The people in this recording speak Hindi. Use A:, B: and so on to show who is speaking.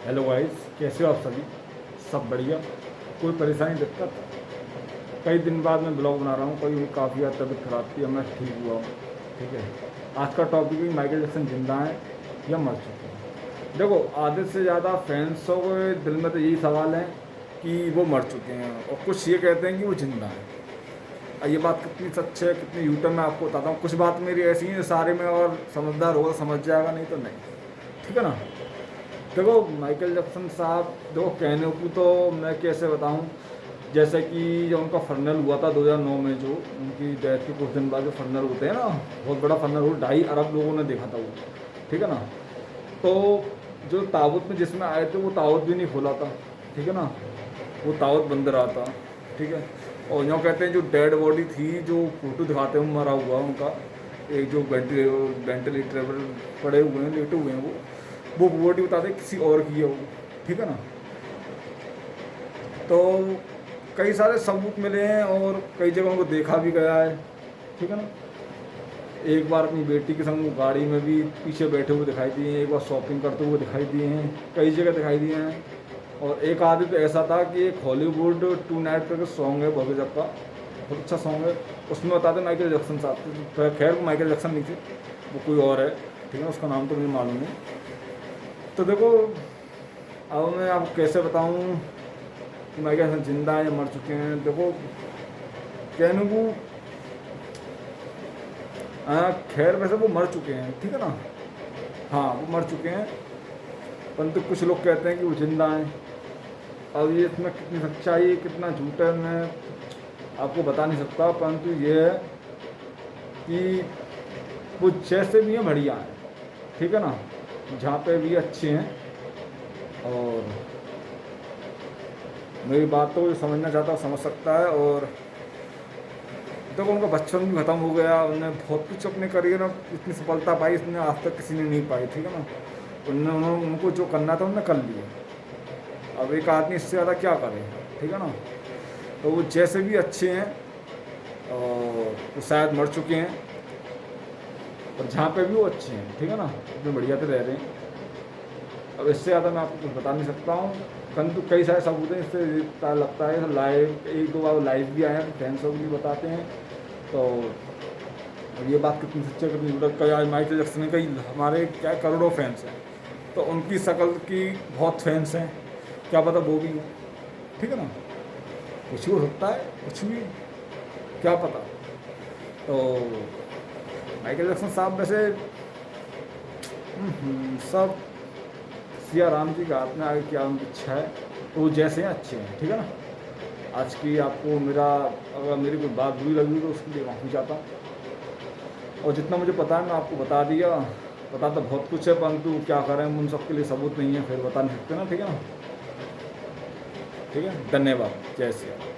A: हेलो गाइस, कैसे हो आप सभी? सब बढ़िया? कोई परेशानी दिक्कत? कई दिन बाद मैं ब्लॉग बना रहा हूँ, कोई काफ़ी ज़्यादा तबीयत खराब थी, अब मैं ठीक हुआ हूँ। ठीक है। आज का टॉपिक भी माइकल जैक्सन जिंदा हैं या मर चुके हैं। देखो, आधे से ज़्यादा फैंसों के दिल में तो यही सवाल है कि वो मर चुके हैं, और कुछ ये कहते हैं कि वो जिंदा हैं। अब ये बात कितनी सच है, कितनी यूटर्न मैं आपको बताता हूँ। कुछ बात मेरी ऐसी है सारे में, और समझदार होगा समझ जाएगा, नहीं तो नहीं। ठीक है ना। देखो, माइकल जैक्सन साहब, देखो कहने को तो मैं कैसे बताऊं। जैसे कि जब उनका फर्नल हुआ था 2009 में, जो उनकी डेथ के कुछ दिन बाद जो फर्नल होते हैं ना, बहुत बड़ा फर्नल हो, 2.5 अरब लोगों ने देखा था वो। ठीक है ना। तो जो ताबूत में जिसमें आए थे, वो ताबूत भी नहीं खोला था। ठीक है ना। वो ताबूत बंद रहा था। ठीक है। और यूँ कहते हैं जो डेड बॉडी थी, जो फोटो दिखाते हैं मरा हुआ उनका, एक जो वेंटिलेटर पड़े हुए हैं, लेटे हुए हैं, वो बॉडी बताते हैं किसी और की है वो। ठीक है ना। तो कई सारे सबूत मिले हैं, और कई जगह उनको देखा भी गया है। ठीक है ना। एक बार अपनी बेटी के संग वो गाड़ी में भी पीछे बैठे हुए दिखाई दिए हैं, एक बार शॉपिंग करते हुए दिखाई दिए हैं, कई जगह दिखाई दिए हैं। और एक आदमी तो ऐसा था कि एक हॉलीवुड टू नाइट करके सॉन्ग है बॉबी जब का, बहुत अच्छा सॉन्ग है। उसमें बताते माइकल जैक्सन साहब थे। खैर वो माइकल जैक्सन नहीं थे, वो कोई और है। ठीक है, उसका नाम तो मुझे मालूम नहीं। तो देखो, अब मैं आपको कैसे बताऊं कि माइकल जैक्सन जिंदा है या मर चुके हैं। देखो, कहने को खैर वैसे वो मर चुके हैं। ठीक है ना। हाँ, वो मर चुके हैं, परंतु कुछ लोग कहते हैं कि वो जिंदा हैं। अब ये इसमें कितनी सच्चाई है, कितना झूठ है, मैं आपको बता नहीं सकता, परंतु ये है कि वो जैसे भी हैं बढ़िया हैं। ठीक है ना। जहाँ पे भी अच्छे हैं। और मेरी बात तो जो समझना चाहता है समझ सकता है। और देखो, उनका बचपन भी ख़त्म हो गया, उन्होंने बहुत कुछ अपने करियर में इतनी सफलता पाई, इसने आज तक किसी ने नहीं पाई। ठीक है ना। उन्होंने उनको जो करना था उन्होंने कर लिया। अब एक आदमी इससे ज़्यादा क्या करे। ठीक है ना। तो वो जैसे भी अच्छे हैं, और वो शायद मर चुके हैं, और जहाँ पे भी वो अच्छे हैं। ठीक है ना। इतने बढ़िया से रह रहे हैं। अब इससे ज़्यादा मैं आपको कुछ बता नहीं सकता हूँ, परंतु कई सारे सबूत हैं, इससे पता लगता है। लाइव एक दो बार लाइव भी आए हैं, फैंस लोग भी बताते हैं। तो अब ये बात कितनी सच्ची है, कितनी झूठ है। आज माइकल जैक्सन ने कई हमारे क्या करोड़ों फैंस हैं, तो उनकी शक्ल की बहुत फैंस हैं, क्या पता वो भी हैं। ठीक है ना। कुछ भी हो सकता है, कुछ भी, क्या पता। तो माइकल जैक्सन साहब वैसे सब सिया राम जी का हाथ में आगे क्या उनकी इच्छा है, तो वो जैसे हैं अच्छे हैं। ठीक है ना। आज की आपको मेरा, अगर मेरी कोई बात बुरी लगी तो उसके लिए माफ़ी चाहता हूँ। और जितना मुझे पता है मैं आपको बता दिया। पता तो बहुत कुछ है, परंतु क्या करें, उन सब के लिए सबूत नहीं है, फिर बता नहीं सकते ना। ठीक है ना। ठीक है, धन्यवाद। जय श्री राम।